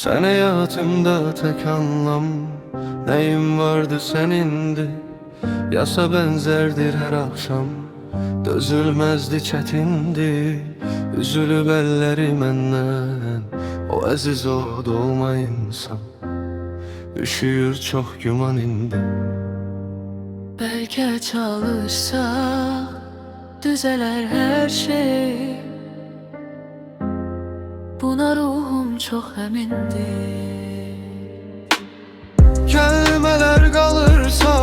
Sen hayatımda tek anlam, neyim vardı senindi. Yasa benzerdir her akşam, dözülmezdi çetindi. Üzülüb əlləri məndən, o əziz o doğma insan. Üşüyür çox güman indi. Belki çalışsak düzeler her şey. Buna ruhum çok emindi. Kəlmələr qalırsa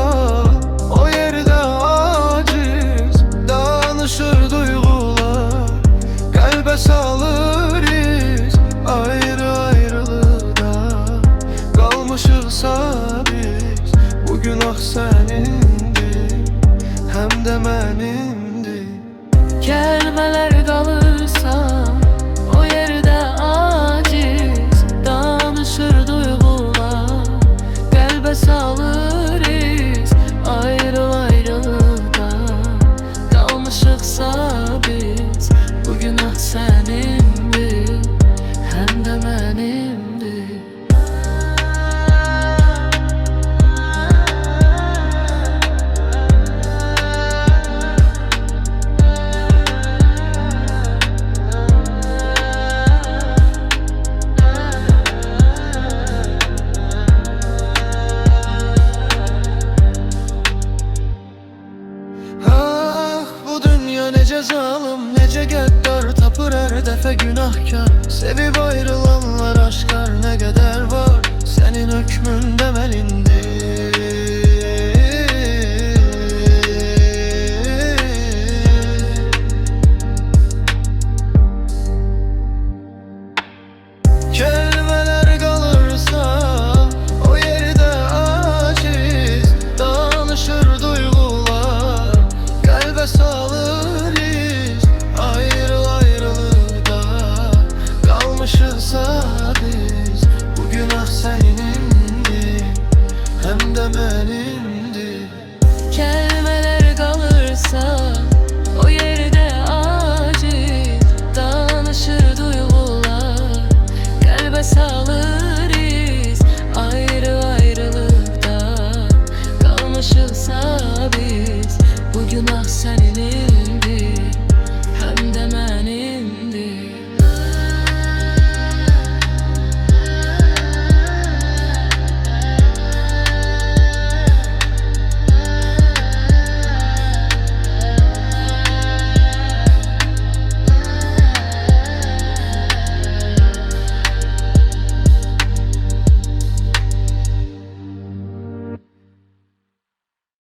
o yerde aciz, danışır duygular, qəlbə salır iz. Ayrı ayrılıqda qalmışıqsa biz, bu günah sənindir, həm də mənimdir. Kelimeler kalırsa o yerde aciz, danışır duygular, kalbe salır iz. Ayrı ayrılıkta kalmışıksa biz, bu günah senindir, hem de benimdir. Nece zalim, nece qəddar, tapır hər dəfə günahkar. Sevib ayrılanlar aşkar, nə qədər var sənin hökmün deməlindir.